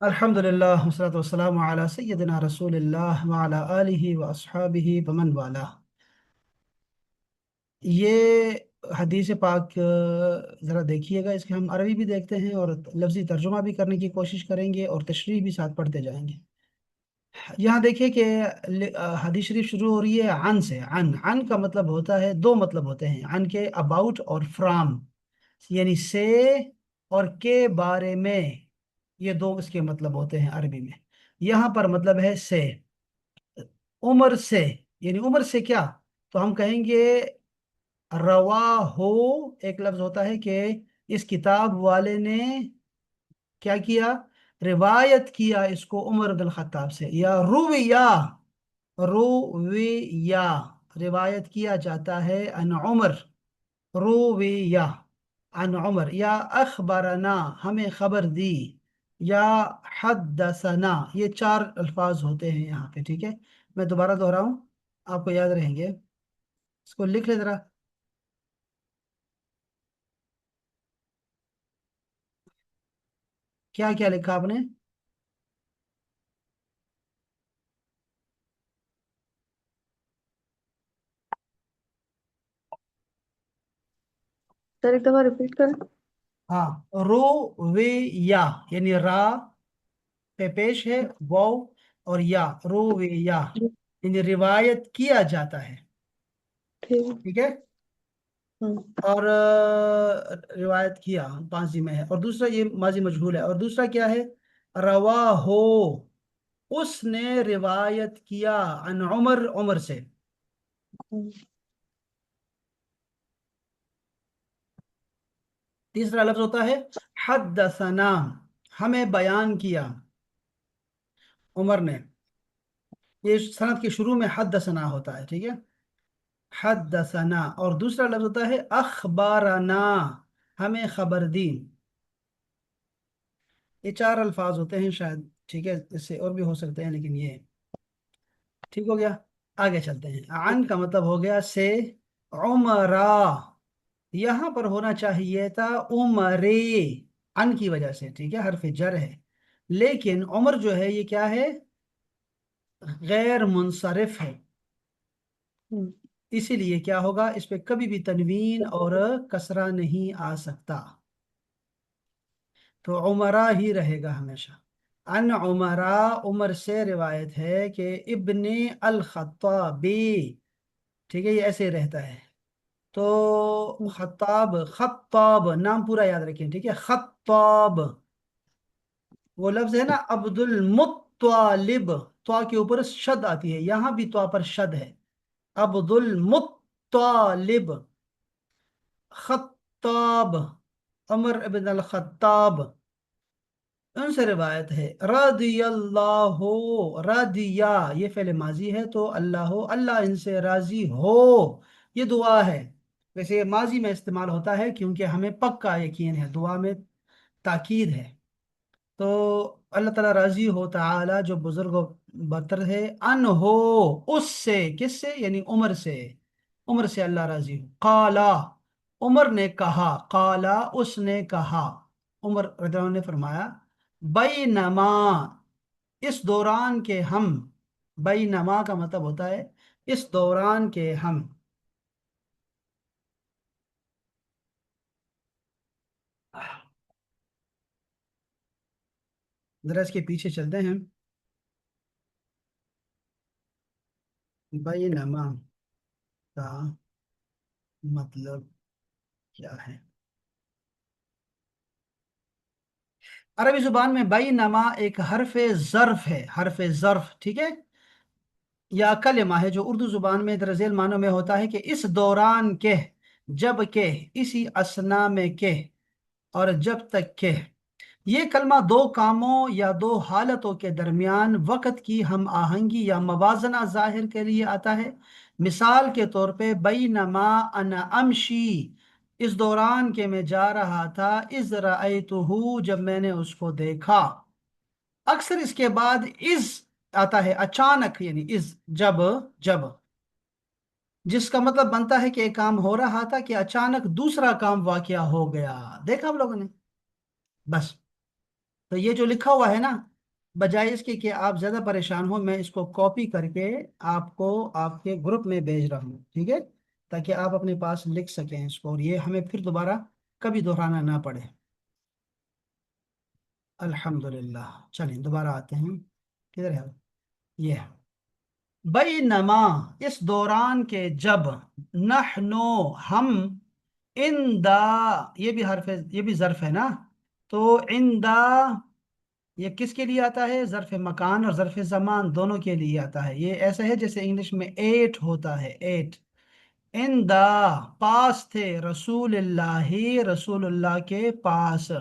अल्हम्दुलिल्लाह वस्सलातु वस्सलामु अला सय्यदिना रसूलिल्लाह व अला आलिहि व अस्हाबिहि व मन वाला। ये हदीस पाक ज़रा देखिएगा, इसके हम अरबी भी देखते हैं और लफ्ज़ी तर्जुमा भी करने की कोशिश करेंगे और तशरीह भी साथ पढ़ते जाएंगे। यहाँ देखिए कि हदीस शरीफ शुरू हो रही है अन से। अन का मतलब होता है, दो मतलब होते हैं अन के, अबाउट और फ्राम, यानी से और के बारे में। ये दो इसके मतलब होते हैं अरबी में। यहाँ पर मतलब है से, उम्र से, यानी उम्र से क्या, तो हम कहेंगे रवा हो। एक लफ्ज होता है कि इस किताब वाले ने क्या किया, रिवायत किया इसको उमर बिन खत्ताब से, या रुविया, रुविया रिवायत किया जाता है अन उमर, रुविया अन उमर, या अखबरना हमें खबर दी, या हद्दसना। ये चार अल्फाज होते हैं यहाँ पे, ठीक है। मैं दोबारा दोहराऊं, आपको याद रहेंगे। इसको लिख ले जरा। क्या क्या लिखा आपने? सर एक दफा रिपीट करें। हाँ, रो वे या, यानी रा पे पेश है वाव, और या, रो वे या, यानी रिवायत किया जाता है। ठीक है। ठीक है। हम्म। और रिवायत किया माजी में है, और दूसरा ये माजी मजहूल है, और दूसरा क्या है, रवा हो, उसने रिवायत किया अन उमर, उमर से। हम्म। तीसरा लफ्ज होता है हद्दसना, हमें बयान किया उमर ने। ये सनद के शुरू में हद्दसना होता है, ठीक है, हद्दसना। और दूसरा लफ्ज होता है अखबारना, हमें खबर दी। ये चार अल्फाज होते हैं शायद, ठीक है, इससे और भी हो सकते हैं, लेकिन ये ठीक हो गया। आगे चलते हैं। अन का मतलब हो गया से। उमरा, यहां पर होना चाहिए था उमरे, अन की वजह से, ठीक है, हरफ जर है। लेकिन उमर जो है ये क्या है, गैर मुनसरिफ है, हम्म। इसीलिए क्या होगा, इस पे कभी भी तनवीन और कसरा नहीं आ सकता, तो उमरा ही रहेगा हमेशा। अन उमरा, उमर से रिवायत है कि इब्ने अल खत्ताबी, ठीक है, ये ऐसे रहता है। तो हम्म। खत्ताब, खत्ताब नाम पूरा याद रखें, ठीक है, खत्ताब। वो लफ्ज है ना अब्दुल मुत्तालिब, त्वा के ऊपर शद आती है, यहां भी त्वा पर शद है। अब्दुल मुत्तालिब, खत्ताब, उमर इब्न अल खत्ताब, उनसे रिवायत है। रदियल्लाहु, रदिया ये फेले माजी है, तो अल्लाह, अल्लाह इनसे राजी हो, ये दुआ है। वैसे ये माजी में इस्तेमाल होता है क्योंकि हमें पक्का यकीन है, दुआ में ताकीद है। तो अल्लाह ताला राजी हो, ताला जो बुजुर्ग बरतर है, अन हो, उससे, किससे, यानी उमर से, उमर से अल्लाह राजी हो। काला, उमर ने कहा, काला उसने कहा, उमर रज़ियल्लाहु अन्हु ने फरमाया, बैनमा, इस दौरान के हम, बैनमा का मतलब होता है इस दौरान के हम। जरा इसके पीछे चलते हैं। बैनमा का मतलब क्या है? अरबी जुबान में बैनमा एक हरफ ज़र्फ है, हरफ ज़र्फ, ठीक है, या कलिमा है, जो उर्दू जुबान में दरअसल मानों में होता है कि इस दौरान के, जब के, इसी असना में के, और जब तक के। ये कलमा दो कामों या दो हालतों के दरमियान वक़्त की हम आहंगी या मवाजना जाहिर के लिए आता है। मिसाल के तौर पे बैनमा अना अमशी, इस दौरान के मैं जा रहा था, इज रअयतुहु जब मैंने उसको देखा। अक्सर इसके बाद इज आता है अचानक, यानी इज जब, जब, जिसका मतलब बनता है कि एक काम हो रहा था कि अचानक दूसरा काम वाकया हो गया। देखा आप लोगों ने? बस। तो ये जो लिखा हुआ है ना, بجائے اس کے کہ آپ زیادہ پریشان ہو، میں اس کو کاپی کر کے آپ کو آپ کے گروپ میں بھیج رہا ہوں، ٹھیک ہے؟ تاکہ آپ اپنے پاس لکھ سکیں اس کو، اور یہ ہمیں پھر دوبارہ کبھی دہرانا نہ پڑے۔ الحمدللہ، چلیں دوبارہ آتے ہیں، کدھر ہے یہ؟ بینما، اس دوران کے، جب، نحنو، ہم، اندا، یہ بھی حرف، یہ بھی ظرف ہے نا، تو اندا یہ کس کے لیے آتا ہے؟ ظرف مکان اور ظرف زمان دونوں کے لیے آتا ہے۔ یہ ایسا ہے جیسے انگلش میں ایٹ ہوتا ہے، ایٹ۔ اندا، پاس تھے، رسول اللہ، رسول اللہ کے پاس،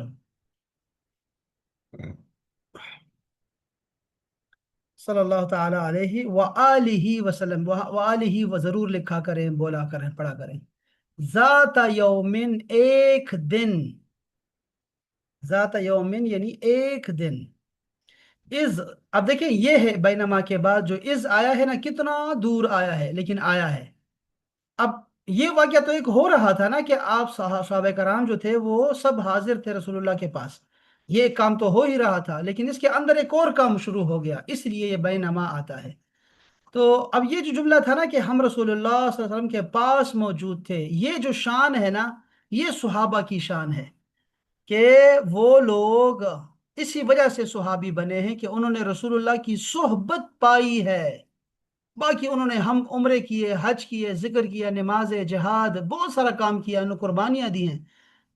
صلی اللہ تعالی علیہ وآلہ وسلم، وآلہ و ضرور لکھا کریں، بولا کریں، پڑھا کریں۔ ذات یومن، ایک دن، ذات یومن یعنی ایک دن، از، اب دیکھیں یہ ہے بینما کے بعد جو از آیا ہے نا، کتنا دور آیا ہے لیکن آیا ہے۔ اب یہ واقعہ تو ایک ہو رہا تھا نا کہ آپ صحابہ کرام جو تھے وہ سب حاضر تھے رسول اللہ کے پاس، یہ ایک کام تو ہو ہی رہا تھا، لیکن اس کے اندر ایک اور کام شروع ہو گیا، اس لیے یہ بینما آتا ہے۔ تو اب یہ جو جملہ تھا نا کہ ہم رسول اللہ صلی اللہ علیہ وسلم کے پاس موجود تھے، یہ جو شان ہے نا، یہ صحابہ کی شان ہے، کہ وہ لوگ اسی وجہ سے صحابی بنے ہیں کہ انہوں نے رسول اللہ کی صحبت پائی ہے۔ باقی انہوں نے ہم عمرے کیے، حج کیے، ذکر کیا، نماز، جہاد، بہت سارا کام کیا، انہوں نے قربانیاں دی ہیں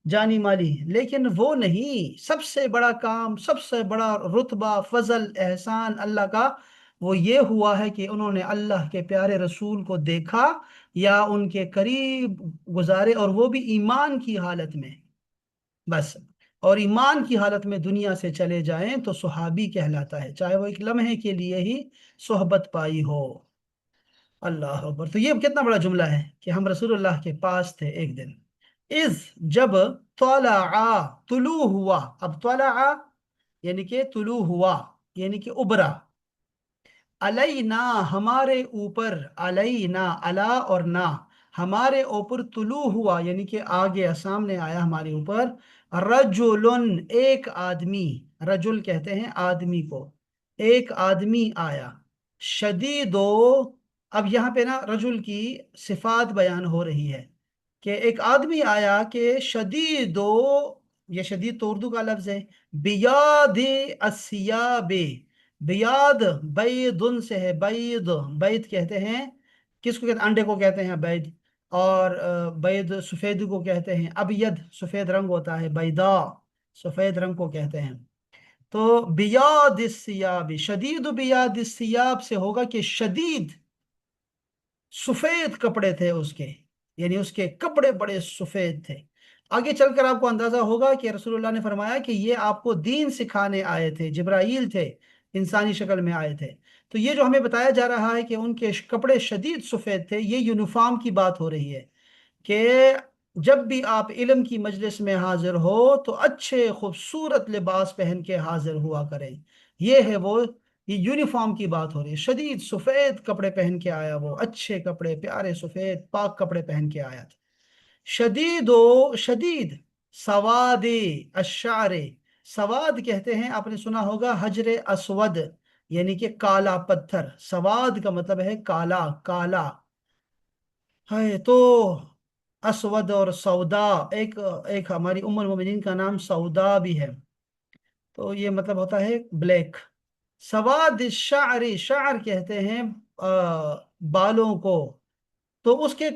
جانی مالی، لیکن وہ نہیں، سب سے بڑا کام، سب سے بڑا رتبہ، فضل، احسان اللہ کا، وہ یہ ہوا ہے کہ انہوں نے اللہ کے پیارے رسول کو دیکھا یا ان کے قریب گزارے، اور وہ بھی ایمان کی حالت میں، بس، اور ایمان کی حالت میں دنیا سے چلے جائیں تو صحابی کہلاتا ہے، چاہے وہ ایک لمحے کے لیے ہی صحبت پائی ہو۔ اللہ اکبر! تو یہ کتنا بڑا جملہ ہے کہ ہم رسول اللہ کے پاس تھے ایک دن، از، جب، طلع، طلوع ہوا، اب طلع یعنی کہ طلوع ہوا، یعنی کہ ابھرا، علینا، ہمارے اوپر، علینا، علا اور نا، ہمارے اوپر طلوع ہوا یعنی کہ آگے سامنے آیا ہمارے اوپر، رجل، ایک آدمی، رجل کہتے ہیں آدمی کو، ایک آدمی آیا، شدیدو، اب یہاں پہ نا رجل کی صفات بیان ہو رہی ہے کہ ایک آدمی آیا کہ شدیدو، یہ شدید تو اردو کا لفظ ہے، بیاد الثیاب، بیاد بیدن سے ہے، بید، بید کہتے ہیں کس کو کہتے ہیں؟ انڈے کو کہتے ہیں بید، اور بید سفید کو کہتے ہیں، ابید سفید رنگ ہوتا ہے، بیدا سفید رنگ کو کہتے ہیں۔ تو بیاد الثیاب، شدید بیاد الثیاب سے ہوگا کہ شدید سفید کپڑے تھے اس کے، یعنی اس کے کپڑے بڑے سفید تھے۔ آگے چل کر آپ کو اندازہ ہوگا کہ رسول اللہ نے فرمایا کہ یہ آپ کو دین سکھانے آئے تھے، جبرائیل تھے، انسانی شکل میں آئے تھے۔ تو یہ جو ہمیں بتایا جا رہا ہے کہ ان کے کپڑے شدید سفید تھے، یہ یونیفارم کی بات ہو رہی ہے کہ جب بھی آپ علم کی مجلس میں حاضر ہو تو اچھے خوبصورت لباس پہن کے حاضر ہوا کریں، یہ ہے وہ، یہ یونیفارم کی بات ہو رہی ہے، شدید سفید کپڑے پہن کے آیا، وہ اچھے کپڑے، پیارے سفید پاک کپڑے پہن کے آیا تھا۔ شدید و شدید، سواد الشعر، سواد کہتے ہیں، آپ نے سنا ہوگا حجر اسود، یعنی کہ کالا پتھر، سواد کا مطلب ہے کالا، کالا ہے تو، اسود اور سودا، ایک ایک ہماری ام المومنین کا نام سودا بھی ہے، تو یہ مطلب ہوتا ہے بلیک۔ سواد الشعر، شعر کہتے ہیں بالوں کو، تو اس کے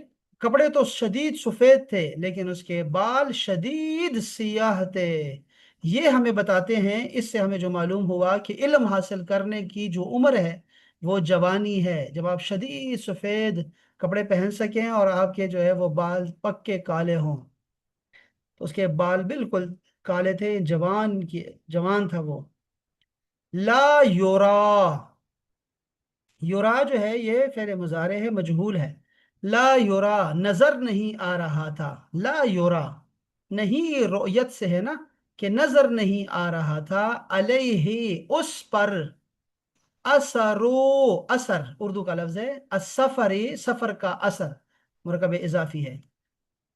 کپڑے تو شدید سفید تھے لیکن اس کے بال شدید سیاہ تھے۔ یہ ہمیں بتاتے ہیں، اس سے ہمیں جو معلوم ہوا کہ علم حاصل کرنے کی جو عمر ہے وہ جوانی ہے، جب آپ شدید سفید کپڑے پہن سکیں اور آپ کے جو ہے وہ بال پکے کالے ہوں، تو اس کے بال بالکل کالے تھے، جوان تھا وہ۔ لا یورا، یورا جو ہے یہ فعل مضارع ہے، مجہول ہے، لا یورا، نظر نہیں آ رہا تھا، لا یورا، نہیں رؤیت سے ہے نا، کہ نظر نہیں آ رہا تھا، علیہ، اس پر، اثرو، اثر اردو کا لفظ ہے، السفری، سفر کا اثر، مرکب اضافی ہے،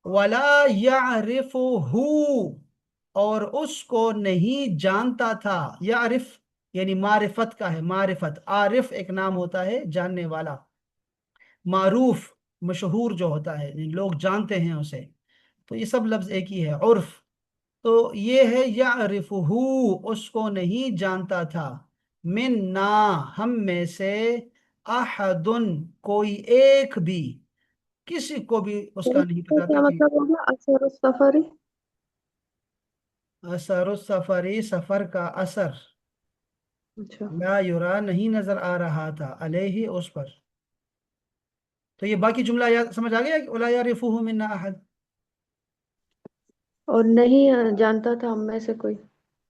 ولا یعرفہ، اور اس کو نہیں جانتا تھا، یعرف यानी मारिफत का है, मारिफत। आरिफ एक नाम होता है जानने वाला, मारूफ मशहूर जो होता है, यानी लोग जानते हैं उसे। तो ये सब लफ्ज एक ही है, उर्फ। तो ये है यारिफुहू, उसको नहीं जानता था, मिन्ना, हम में से, अहदुन, कोई एक भी, किसी को भी तो उसका नहीं इसका पता था क्या कि मतलब होगा, असर सफरी? असर सफरी, सफर का असर, अच्छा। ला युरा, नहीं नजर आ रहा था, अलैहि, उस पर। तो ये बाकी जुमला याद समझ आ गया कि वला यारिफुहु मिन्ना अहद। और नहीं जानता था हम में से कोई।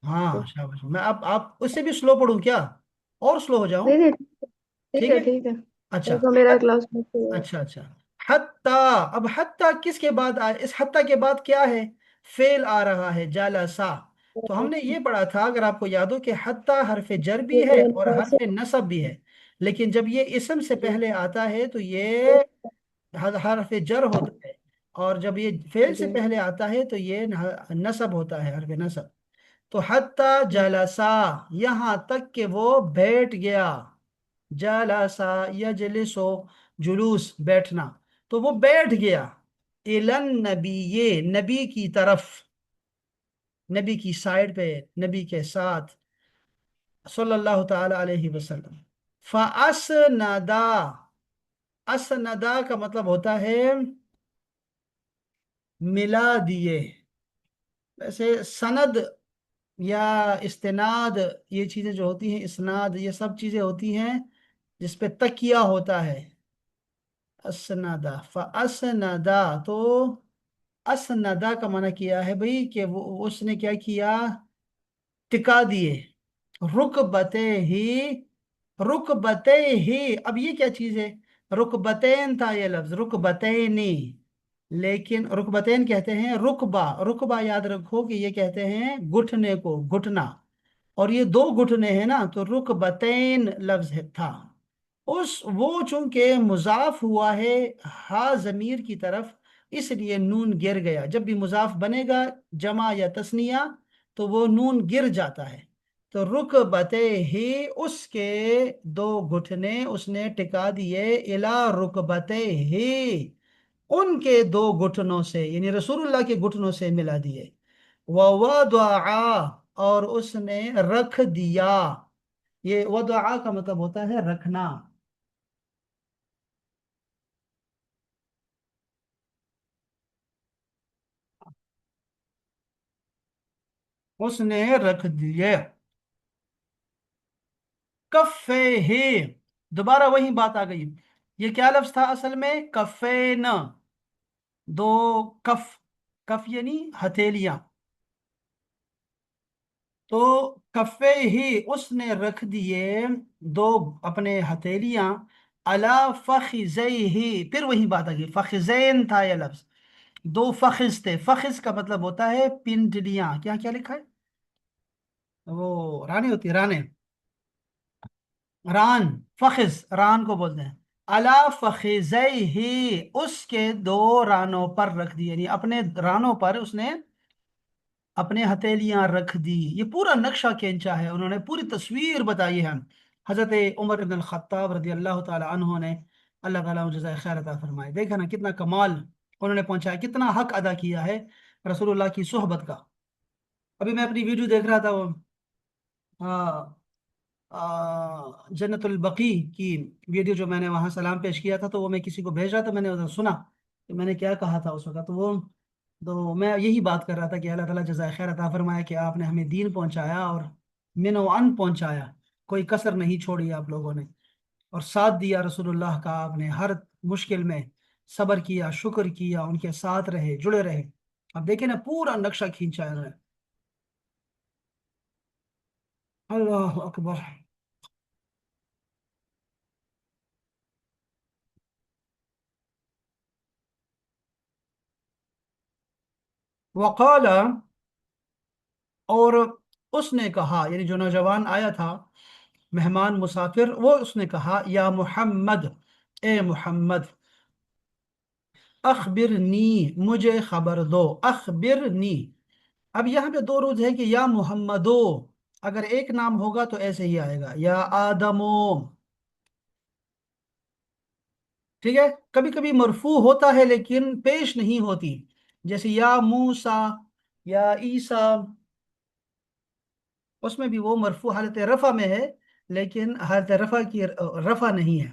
हाँ तो शाबाश। मैं अब आप उससे भी स्लो पढ़ूं क्या, और स्लो हो जाऊं? नहीं नहीं, ठीक ठीक है है। ठीक है। अच्छा तो मेरा क्लास में से। अच्छा अच्छा। हत्ता, अब हत्ता किसके बाद आए, इस हत्ता के बाद क्या है, फेल आ रहा है, जालसा। तो हमने ये पढ़ा था, अगर आपको याद हो, कि हत्ता हरफ जर भी है और हरफ नसब भी है, लेकिन जब ये इसम से पहले आता है तो ये हरफ जर होता है, और जब ये फेल से जी। पहले आता है तो ये नसब होता है, हरफ नसब। तो हत्ता जलसा, यहां तक कि वो बैठ गया, जलसा यजलिसो, जुलूस बैठना, तो वो बैठ गया, इलन नबी, ये नबी की तरफ, नबी की साइड पे, नबी के साथ, सल्लल्लाहु ताला अलैहि वसल्लम। फासनदा, असनदा का मतलब होता है मिला दिए। वैसे सनद या इस्तेनाद, ये चीजें जो होती हैं, इसनाद, ये सब चीजें होती हैं जिसपे तकिया होता है। असनदा, असनदा, तो असनदा का माना किया है भाई कि वो उसने क्या किया, टिका दिए, रुकबते ही, रुकबते ही। अब ये क्या चीज है, रुकबतैन था ये लफ्ज, रुकबतैनी, लेकिन रुकबतैन कहते हैं रुकबा, रुकबा याद रखो कि ये कहते हैं घुटने को, घुटना, और ये दो घुटने हैं ना, तो रुकबतैन लफ्ज था। उस वो चूंकि मुजाफ हुआ है हा जमीर की तरफ, इसलिए नून गिर गया। जब भी मुजाफ बनेगा जमा या तस्निया, तो वो नून गिर जाता है। तो रुकबते ही, उसके दो घुटने उसने टिका दिए, इला रुकबते ही, उनके दो घुटनों से, यानी रसूलुल्लाह के घुटनों से मिला दिए। ववदआ, और उसने रख दिया, ये वदआ का मतलब होता है रखना। उसने रख दिए, कफ़े ही, दोबारा वही बात आ गई। ये क्या लफ्ज था असल में, कफ़े न, दो कफ, कफ यानी हथेलियां। तो कफ़े ही, उसने रख दिए दो अपने हथेलियां, अला फखिजई ही, फिर वही बात आ गई, फखिजैन था ये लफ्ज, दो फखिज थे। फखिज का मतलब होता है पिंडलियां, क्या क्या लिखा है, वो रानी होती है, राने, रान, फखिज रान को बोलते हैं। अला फखिजई ही, उसके दो रानों पर रख दी, यानी अपने रानों पर उसने अपने हथेलियां रख दी। ये पूरा नक्शा खींचा है उन्होंने, पूरी तस्वीर बताई है हजरत उमर इब्न खत्ताब रदी अल्लाह ताला अन्हो ने। अल्लाह ताला उन्हें जज़ाए खैर अता फरमाए। देखा ना कितना कमाल उन्होंने पहुंचाया, कितना हक अदा किया है रसूलुल्लाह की सोहबत का। अभी मैं अपनी वीडियो देख रहा था, वो हाँ, जन्नतुल बकी की वीडियो जो मैंने वहां सलाम पेश किया था, तो वो मैं किसी को भेज रहा था, मैंने उधर सुना कि मैंने क्या कहा था उस वक्त। तो मैं यही बात कर रहा था कि अल्लाह ताला जज़ाए खैर अता फरमाया कि आपने हमें दीन पहुंचाया और मिनो अन पहुंचाया, कोई कसर नहीं छोड़ी आप लोगों ने, और साथ दिया रसूलुल्लाह का आपने हर मुश्किल में, सब्र किया, शुक्र किया, उनके साथ रहे, जुड़े रहे। अब देखे ना पूरा नक्शा खींचा है उन्होंने। अल्लाह अकबर। वक़ाल, और उसने कहा, यानी जो नौजवान आया था, मेहमान मुसाफिर, वो उसने कहा, या मोहम्मद, ए मोहम्मद, अखबिरनी, मुझे खबर दो, अखबिरनी। अब यहाँ पे दो रुज है कि या मोहम्मदो, اگر ایک نام ہوگا تو ایسے ہی آئے گا، یا آدمو، ٹھیک ہے؟ کبھی کبھی مرفوع ہوتا ہے لیکن پیش نہیں ہوتی، جیسے یا موسیٰ، یا عیسیٰ، اس میں بھی وہ مرفوع حالت رفع میں ہے، لیکن حالت رفع کی رفع نہیں ہے۔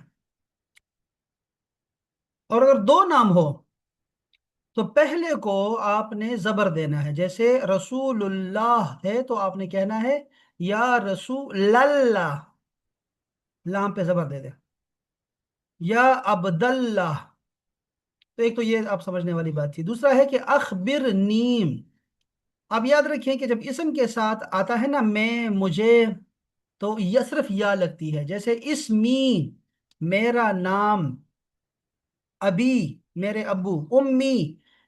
اور اگر دو نام ہو تو پہلے کو آپ نے زبر دینا ہے، جیسے رسول اللہ ہے تو آپ نے کہنا ہے یا رسول اللہ، لام پہ زبر دے دیں، یا عبداللہ۔ تو ایک تو یہ آپ سمجھنے والی بات تھی۔ دوسرا ہے کہ اخبر نیم، آپ یاد رکھیں کہ جب اسم کے ساتھ آتا ہے نا میں، مجھے، تو یہ صرف یا لگتی ہے، جیسے اسمی، میرا نام، ابی، میرے ابو، امی،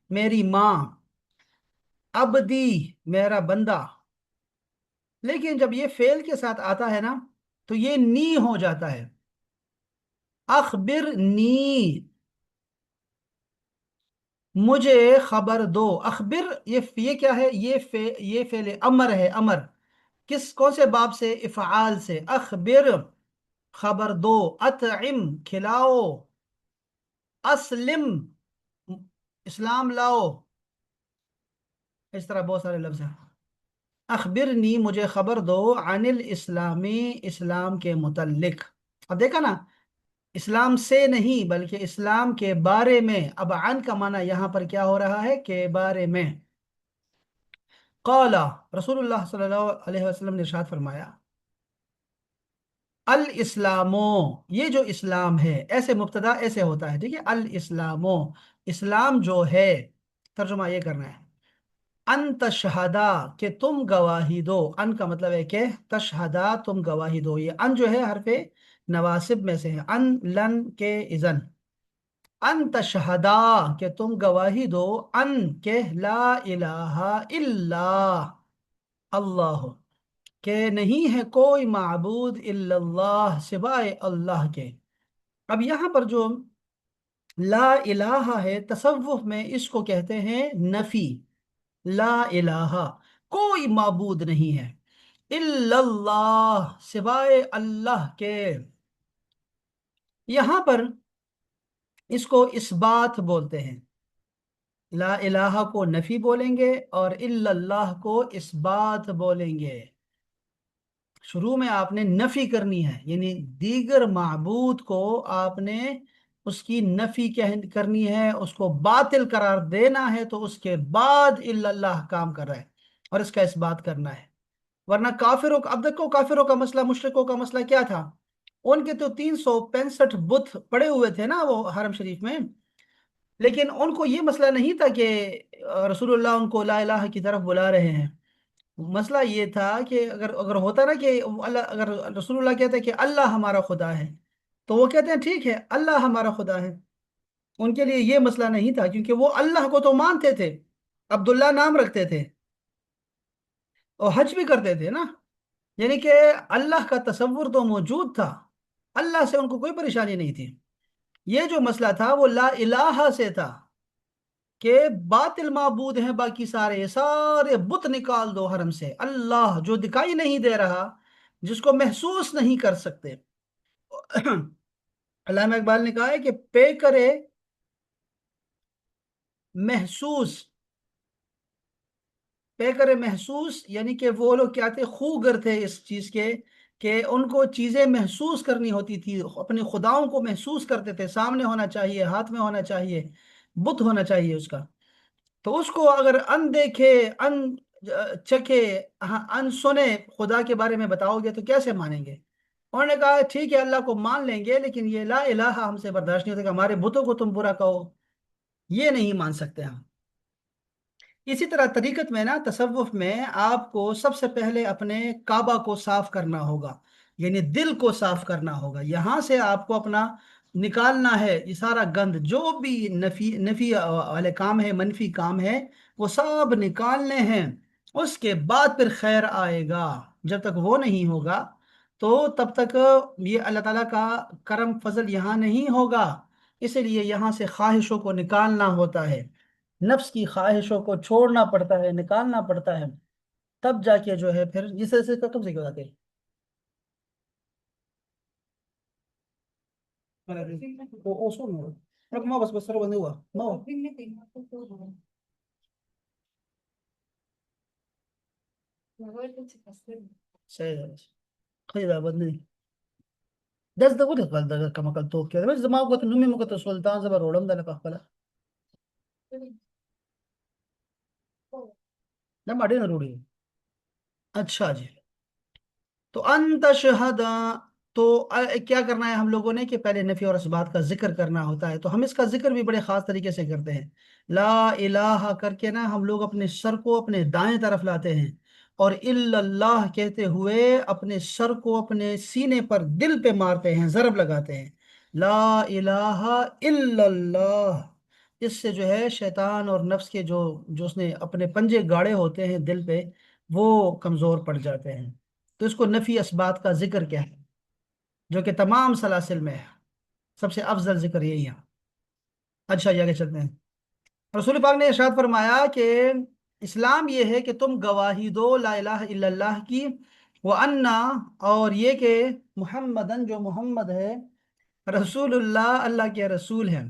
میری ماں، عبدی، میرا بندہ۔ لیکن جب یہ فعل کے ساتھ آتا ہے نا تو یہ نی ہو جاتا ہے، اخبر نی، مجھے خبر دو، اخبر، یہ کیا ہے؟ یہ فعل امر ہے، امر کون سے باب سے؟ افعال سے۔ اخبر، خبر دو، اطعم، کھلاؤ، اسلم، اسلام لاؤ، اس طرح بہت سارے لفظ ہیں۔ اخبرنی، مجھے خبر دو، عن الاسلامی، اسلام کے متعلق۔ اب دیکھا نا، اسلام سے نہیں بلکہ اسلام کے بارے میں۔ اب عن کا معنی یہاں پر کیا ہو رہا ہے؟ کے بارے میں۔ قال، رسول اللہ صلی اللہ علیہ وسلم نے ارشاد فرمایا، الاسلامو، یہ جو اسلام ہے، ایسے مبتدا ایسے ہوتا ہے، ٹھیک ہے؟ الاسلامو، اسلام جو ہے، ترجمہ یہ کرنا ہے، ان تشہدا، کہ تم گواہی دو۔ ان کا مطلب ہے کہ تشہدا، تم گواہی دو۔ یہ ان جو ہے حرف نواسب میں سے ہے، ان، لن کے اذن۔ ان تشہدا، کہ تم گواہی دو، ان کہ لا الہ الا اللہ، کہ نہیں ہے کوئی معبود الا اللہ، سوائے اللہ کے۔ اب یہاں پر جو لا الہ ہے، تصوف میں اس کو کہتے ہیں نفی، لا الہ، کوئی معبود نہیں ہے، الا اللہ، سوائے اللہ کے۔ یہاں پر اس کو اثبات بولتے ہیں، لا الہ کو نفی بولیں گے اور الا اللہ کو اثبات بولیں گے۔ شروع میں آپ نے نفی کرنی ہے، یعنی دیگر معبود کو آپ نے اس کی نفی کرنی ہے، اس کو باطل قرار دینا ہے، تو اس کے بعد الا اللہ کام کر رہا ہے اور اس کا اثبات کرنا ہے۔ ورنہ کافروں کا، اب دیکھو کافروں کا مسئلہ، مشرکوں کا مسئلہ کیا تھا؟ ان کے تو 365 بت پڑے ہوئے تھے نا وہ حرم شریف میں، لیکن ان کو یہ مسئلہ نہیں تھا کہ رسول اللہ ان کو لا الہ کی طرف بلا رہے ہیں۔ مسئلہ یہ تھا کہ اگر ہوتا نا کہ اللہ، اگر رسول اللہ کہتے کہ اللہ ہمارا خدا ہے، تو وہ کہتے ہیں ٹھیک ہے اللہ ہمارا خدا ہے۔ ان کے لیے یہ مسئلہ نہیں تھا، کیونکہ وہ اللہ کو تو مانتے تھے، عبداللہ نام رکھتے تھے اور حج بھی کرتے تھے نا، یعنی کہ اللہ کا تصور تو موجود تھا، اللہ سے ان کو کوئی پریشانی نہیں تھی۔ یہ جو مسئلہ تھا وہ لا الہ سے تھا، کہ باطل معبود ہیں باقی سارے، یہ سارے بت نکال دو حرم سے، اللہ جو دکھائی نہیں دے رہا، جس کو محسوس نہیں کر سکتے۔ علامہ اقبال نے کہا ہے کہ پے کرے محسوس، پے کرے محسوس، یعنی کہ وہ لوگ کیا تھے؟ خوگر تھے اس چیز کے، کہ ان کو چیزیں محسوس کرنی ہوتی تھی، اپنے خداؤں کو محسوس کرتے تھے، سامنے ہونا چاہیے، ہاتھ میں ہونا چاہیے، بت ہونا چاہیے اس کا۔ تو اس کو اگر ان دیکھے، ان چکھے، ہاں ان سنے خدا کے بارے میں بتاؤ گے تو کیسے مانیں گے؟ انہوں نے کہا ٹھیک ہے اللہ کو مان لیں گے، لیکن یہ لا الہ ہم سے برداشت نہیں ہوتا کہ ہمارے بتوں کو تم برا کہو، یہ نہیں مان سکتے ہم۔ اسی طرح طریقت میں نا، تصوف میں آپ کو سب سے پہلے اپنے کعبہ کو صاف کرنا ہوگا، یعنی دل کو صاف کرنا ہوگا، یہاں سے آپ کو اپنا نکالنا ہے یہ سارا گند، جو بھی نفی والے کام ہے، منفی کام ہے، وہ سب نکالنے ہیں، اس کے بعد پھر خیر آئے گا۔ جب تک وہ نہیں ہوگا تو تب تک یہ اللہ تعالیٰ کا کرم فضل یہاں نہیں ہوگا۔ اسی لیے یہاں سے خواہشوں کو نکالنا ہوتا ہے، نفس کی خواہشوں کو چھوڑنا پڑتا ہے، نکالنا پڑتا ہے۔ تب جا کے جو ہے پھر جس طرح سے کب سے کیا ہوتا ہے؟ او اصول ما بس ربنا هو ما هو سيد خير بدني داس ده ولې غل دغه کما کل تو کې بس زما وخت نومي مو ته سلطان زبر وړم د نه خپل نه ما ډېر وروړي اچھا جی تو انت شہدا تو کیا کرنا ہے ہم لوگوں نے کہ پہلے نفی اور اثبات کا ذکر کرنا ہوتا ہے تو ہم اس کا ذکر بھی بڑے خاص طریقے سے کرتے ہیں لا الہ کر کے نا ہم لوگ اپنے سر کو اپنے دائیں طرف لاتے ہیں اور الا اللہ کہتے ہوئے اپنے سر کو اپنے سینے پر دل پہ مارتے ہیں ضرب لگاتے ہیں لا الہ الا اللہ اس سے جو ہے شیطان اور نفس کے جو اس نے اپنے پنجے گاڑے ہوتے ہیں دل پہ وہ کمزور پڑ جاتے ہیں تو اس کو نفی اثبات کا ذکر کیا ہے جو کہ تمام سلاسل میں ہے سب سے افضل ذکر یہی ہے اچھا یہ آگے چلتے ہیں رسول پاک نے ارشاد فرمایا کہ اسلام یہ ہے کہ تم گواہی دو لا الہ الا اللہ کی وَأَنَّا اور یہ کہ محمدن جو محمد ہے رسول اللہ اللہ کے رسول ہیں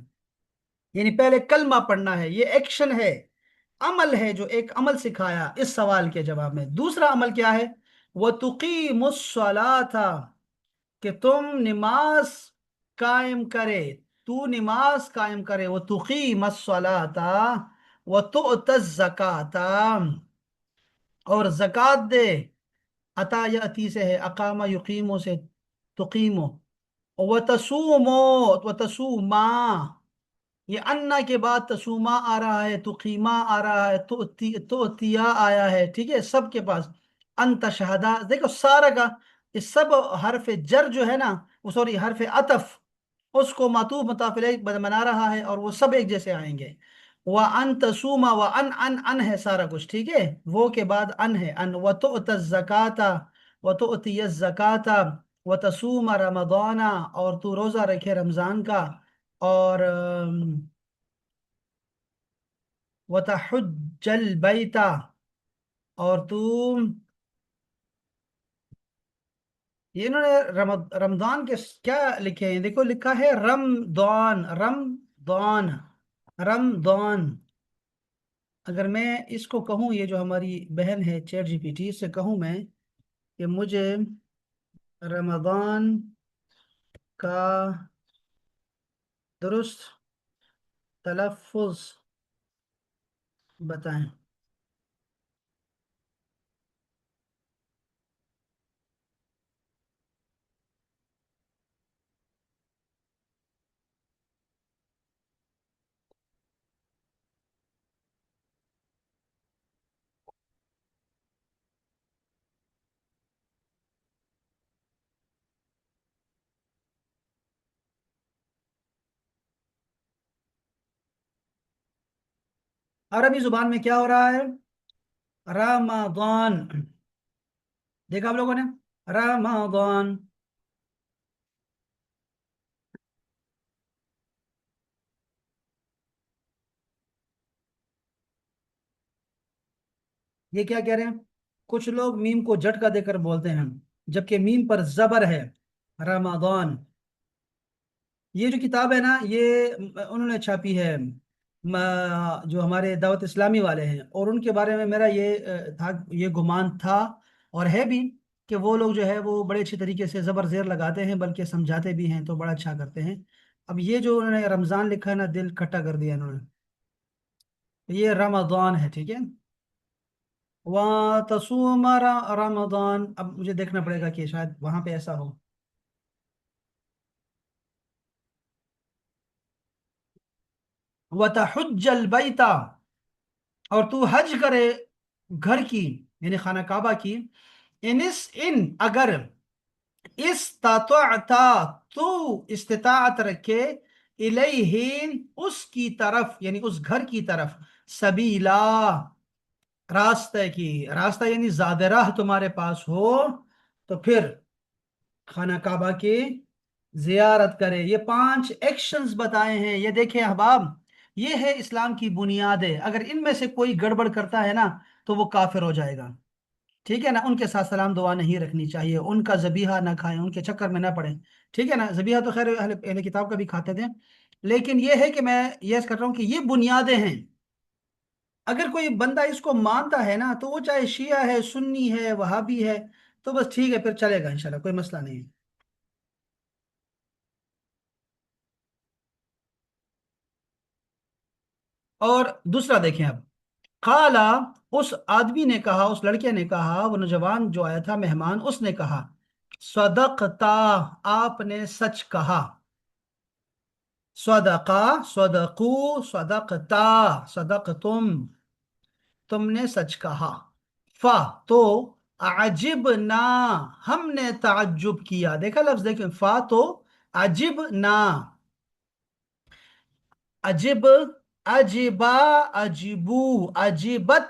یعنی پہلے کلمہ پڑھنا ہے یہ ایکشن ہے عمل ہے جو ایک عمل سکھایا اس سوال کے جواب میں دوسرا عمل کیا ہے وَتُقِيمُ الصَّلَاةَ کہ تم نماز قائم کرے تو نماز قائم کرے وَتُقِيمَ الصَّلَاةَ وَتُؤْتَ الزَّكَاةَ اور زکوٰۃ دے عطا یاتی سے ہے اقامہ یقیموں سے تقیمو وَتَصُومُ وَتَصُومَا یہ انا کے بعد تسوما آ رہا ہے تقیما آ رہا ہے توتیا آیا ہے ٹھیک ہے سب کے پاس انت شہدہ دیکھو سارا کا یہ سب حرف جر جو ہے نا وہ سوری حرف عطف اس کو معطوف مضاف الیہ بنا رہا ہے اور وہ سب ایک جیسے آئیں گے وَأَن تَصُومَ وَأَن ان ان ہے سارا کچھ ٹھیک ہے وہ کے بعد ان ہے ان وَتُؤْتَ الزَّكَاةَ وَتُؤْتِيَ الزَّكَاةَ وَتَصُومَ رمضان اور تو روزہ رکھے رمضان کا اور وَتَحُجَّ الْبَيْتَ اور تو یہ انہوں نے رمضان کے کیا لکھے ہیں دیکھو لکھا ہے رمضان رمضان رمضان اگر میں اس کو کہوں یہ جو ہماری بہن ہے چیٹ جی پی ٹی اس سے کہوں میں کہ مجھے رمضان کا درست تلفظ بتائیں عربی زبان میں کیا ہو رہا ہے رمضان دیکھا آپ لوگوں نے رمضان یہ کیا کہہ رہے ہیں کچھ لوگ میم کو جھٹکا دے کر بولتے ہیں جبکہ میم پر زبر ہے رمضان یہ جو کتاب ہے نا یہ انہوں نے چھاپی ہے جو ہمارے دعوت اسلامی والے ہیں اور ان کے بارے میں میرا یہ گمان تھا اور ہے بھی کہ وہ لوگ جو ہے وہ بڑے اچھے طریقے سے زبر زیر لگاتے ہیں بلکہ سمجھاتے بھی ہیں تو بڑا اچھا کرتے ہیں اب یہ جو انہوں نے رمضان لکھا ہے نا دل کھٹا کر دیا انہوں نے یہ رمضان ہے ٹھیک ہے وَتَصُومَ رمضان اب مجھے دیکھنا پڑے گا کہ شاید وہاں پہ ایسا ہو وَتَحُجَّ الْبَيْتَ اور تو حج کرے گھر کی یعنی خانہ کعبہ کی ان اگر استطعت تو استطاعت رکھے الیہ اس کی طرف یعنی اس گھر کی طرف سبیلا راستہ کی راستہ یعنی زیادہ راہ تمہارے پاس ہو تو پھر خانہ کعبہ کی زیارت کرے یہ 5 ایکشنز بتائے ہیں یہ دیکھیں احباب یہ ہے اسلام کی بنیادیں اگر ان میں سے کوئی گڑبڑ کرتا ہے نا تو وہ کافر ہو جائے گا ठीक है ना, उनके साथ सलाम दुआ नहीं रखनी चाहिए, उनका ज़बीहा ना खाएं, उनके चक्कर में ना पड़े। ठीक है ना, ज़बीहा तो खैर अहले अहले किताब का भी खाते थे, लेकिन ये है कि मैं ये कर रहा हूँ कि ये बुनियादें हैं। अगर कोई बंदा इसको मानता है ना, तो वो चाहे शिया है, सुन्नी है, वहाबी है, तो बस ठीक है, फिर चलेगा इंशाल्लाह, कोई मसला नहीं है। और दूसरा देखें अब, काला, उस आदमी ने कहा, उस लड़के ने कहा, वो नौजवान जो आया था मेहमान, उसने कहा, सदकता, आपने सच कहा। सदका, सदकू, सदकता, सदक तुमने सच कहा। फा, तो अजिब ना, हमने ताज्जुब किया। देखा लफ्ज, देखें, फा तो अजिब ना, अजिब, अजिबा, अजिबू, अजिबत,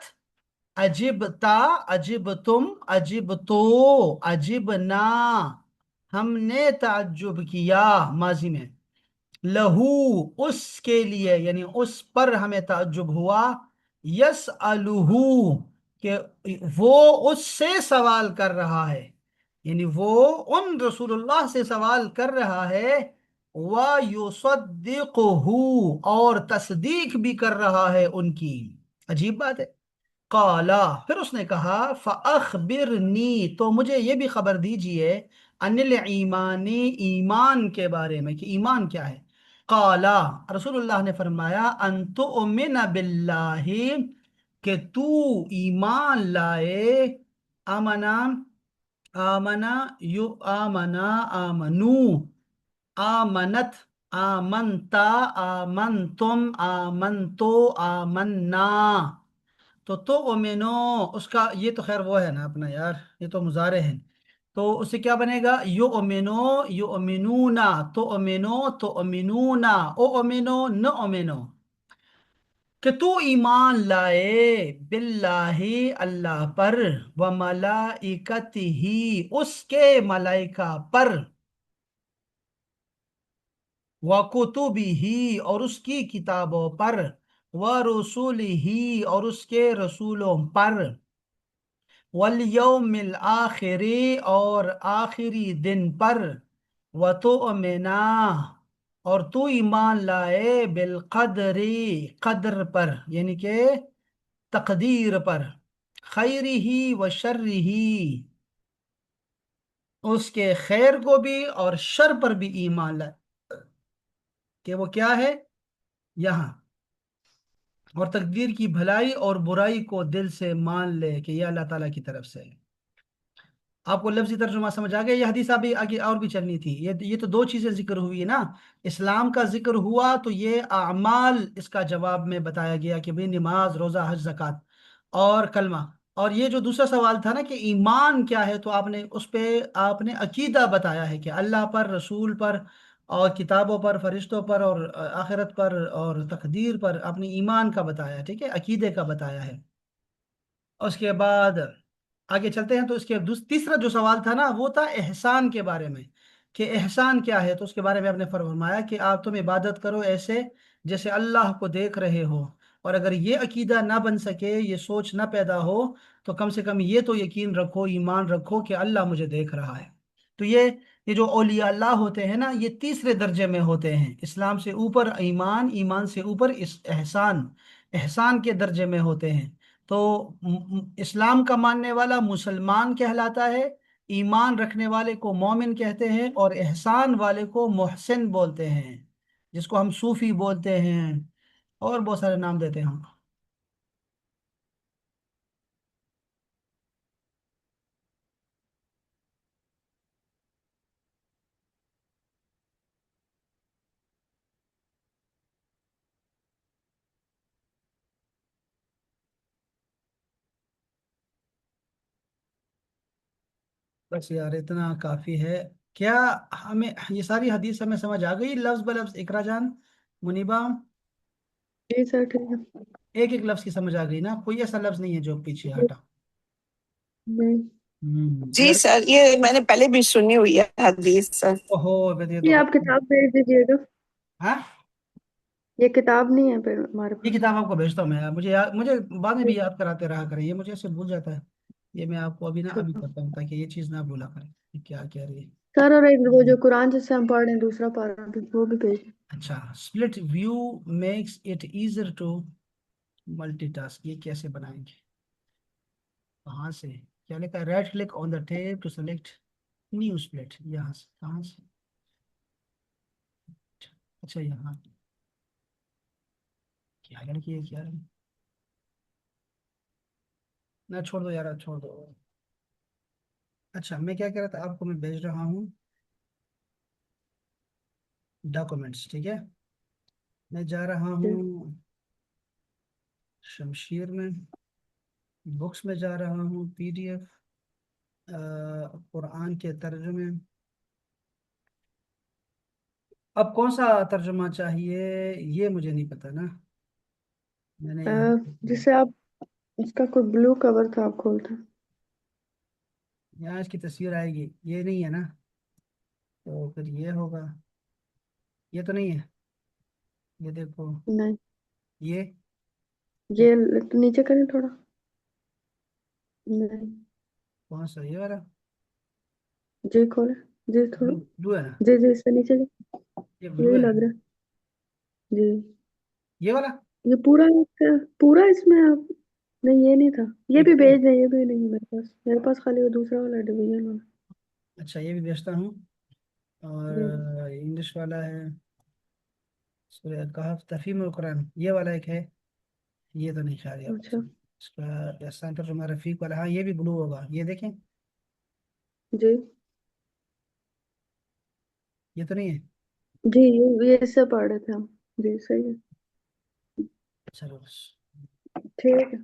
अजिबता, अजिब तुम, अजिब तो, अजिब ना, हमने ताज्जुब किया, माजी में। लहू, उसके लिए, यानी उस पर हमें ताज्जुब हुआ। यस अलूहू, कि वो उससे सवाल कर रहा है, यानी वो उन रसूलुल्लाह से सवाल कर रहा है। व युसद्दिकुहू, और तस्दीक भी कर रहा है उनकी। अजीब बात है। काला, फिर उसने कहा, फ़अख़बिरनी, तो मुझे ये भी खबर दीजिए, अनिल ईमानी, ईमान के बारे में, कि ईमान क्या है। काला, रसूलुल्लाह ने फरमाया, अंतुमिन बिल्लाहि, कि तू ईमान लाए। आमना, आमना, यु आमना, आमनू, आमनत, आमनता, आमनतुम, आमनतो, आमन्ना। तो ओमेनो, उसका ये तो खैर वो है ना अपना यार, ये तो मुजारे हैं, तो उससे क्या बनेगा, यो ओमेनो, यो ओमिनूना, तो ओमेनो, तो ओमिनूना, ओ ओमेनो, न ओमेनो, कि तू ईमान लाए, बिल्लाही, अल्लाह पर, व मलाइकतिही, उसके मलाइका पर, व कुतुबिही, और उसकी किताबों पर, व रसूलिही, और उसके रसूलों पर, वल यौमिल आखिरी, और आखिरी दिन पर, व तुअमिना, और तू ईमान लाए, बिल कदरी, कद्र पर, यानी कि तकदीर पर, खैरिही व शर्रिही, उसके खैर को भी और शर पर भी ईमान लाए, कि वो क्या है यहाँ, और तकदीर की भलाई और बुराई को दिल से मान ले कि यह अल्लाह ताला की तरफ से है। आपको लफ्जी तर्जुमा समझ आ गया, ये हदीस अभी आगे और भी चलनी थी, ये तो दो चीजें जिक्र हुई है ना। इस्लाम का जिक्र हुआ, तो ये अमाल इसका जवाब में बताया गया कि भाई नमाज, रोजा, हज, ज़कात और कलमा। और ये जो दूसरा सवाल था ना कि ईमान क्या है, तो आपने उस पे आपने अकीदा बताया है कि अल्लाह पर, रसूल पर, और किताबों पर, फरिश्तों पर, और आखिरत पर, और तकदीर पर आपने ईमान का बताया है, ठीक है, अकीदे का बताया है। उसके बाद आगे चलते हैं, तो इसके तीसरा जो सवाल था ना, वो था एहसान के बारे में, कि एहसान क्या है, तो उसके बारे में आपने फरमाया कि आप तुम इबादत करो ऐसे जैसे अल्लाह को देख रहे हो। और अगर ये अकीदा ना बन सके, ये सोच ना पैदा हो, तो कम से कम ये तो यकीन रखो, ईमान रखो कि अल्लाह मुझे देख रहा है। तो ये जो औलिया अल्लाह होते हैं ना, ये तीसरे दर्जे में होते हैं, इस्लाम से ऊपर ईमान, ईमान से ऊपर इस एहसान, एहसान के दर्जे में होते हैं। तो इस्लाम का मानने वाला मुसलमान कहलाता है, ईमान रखने वाले को मोमिन कहते हैं, और एहसान वाले को मोहसिन बोलते हैं, जिसको हम सूफी बोलते हैं, और बहुत सारे नाम देते हैं हम। बस यार इतना काफी है। क्या हमें ये सारी हदीस हमें समझ आ गई लफ्ज ब लफ्ज, इकरा जान, मुनीबा? जी सर, ठीक है। एक एक लफ्ज की समझ आ गई ना, कोई ऐसा लफ्ज नहीं है जो पीछे हटा? नहीं। जी लड़ सर, ये मैंने पहले भी सुनी हुई है हदीस सर। ओहो, ये ये तो आप किताब भेज दीजिएगा। हाँ, ये किताब नहीं है फिर हमारे ये पास। किताब आपको भेजता हूँ मैं यार, मुझे मुझे बाद में भी याद कराते रहा करें, ये मुझे ऐसे भूल जाता है। ये मैं आपको अभी ना अभी अच्छा करता हूँ ताकि ये चीज़ ना भूला करें कि क्या कह रही है। सर, और एक वो जो कुरान जिससे हम पढ़ रहे हैं दूसरा पारा भी, वो भी भेज। अच्छा, split view makes it easier to multitask, ये कैसे बनाएंगे? कहाँ से? क्या लिखा है? Right click on the tab to select new split, यहाँ से कहाँ से? अच्छा यहाँ, क्या लड़की है क्या लड़की? ना छोड़ दो यार, छोड़ दो। अच्छा, मैं क्या कह रहा था आपको, मैं भेज रहा हूँ डॉक्यूमेंट्स, ठीक है। मैं जा रहा जी। हूँ शमशीर में, बुक्स में जा रहा हूँ, PDF, कुरान के तर्जुमे। अब कौन सा तर्जुमा चाहिए ये मुझे नहीं पता ना, मैंने अ, यहाँ, जिससे आप, उसका कोई ब्लू कवर था, आप खोलते। यहाँ इसकी तस्वीर आएगी, ये नहीं है ना, तो फिर ये होगा, ये तो नहीं है, ये देखो, नहीं, ये ये नीचे करें थोड़ा। नहीं, कौन सा, ये वाला? जी खोले। जी थोड़ा। ब्लू, ब्लू है ना? जी जी, इससे नीचे जी। ये ब्लू यही है, लग रहा है। जी। ये वाला। ये पूरा पूरा इसमें आप, नहीं ये नहीं था। ये ये भी क्यों? भेज दें, ये भी नहीं है मेरे पास खाली वो दूसरा वाला डिवीजन वाला। अच्छा, ये भी भेजता हूँ। जी। और इंग्लिश वाला है, सूरह कहफ तफहीमुल कुरान, ये वाला एक है। ये तो नहीं खा रही आप, अच्छा। इसका एहसान पर तुम्हारा रफीक वाला, हाँ ये भी ब्लू होगा, ये देखें, जी ये तो नहीं है। जी, ये इससे पढ़ रहे थे हम। जी सही है। चलो बस। ठीक है।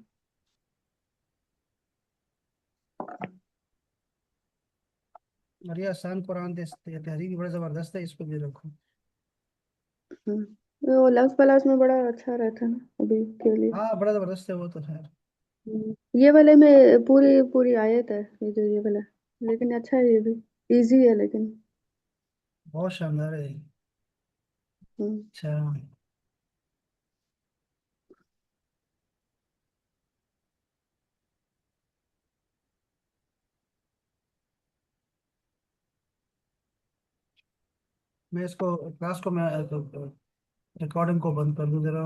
और ये आसान कुरान तहरीर भी बड़ा जबरदस्त है, इसको भी रखो। वो लव पलास में बड़ा अच्छा रहता है ना अभी के लिए। हाँ बड़ा जबरदस्त है वो तो खैर। ये वाले में पूरी पूरी आयत है, ये जो ये वाला। लेकिन अच्छा है ये भी, इजी है लेकिन। बहुत शानदार है। हम्म, अच्छा, मैं इसको क्लास को मैं रिकॉर्डिंग को बंद कर दूं जरा।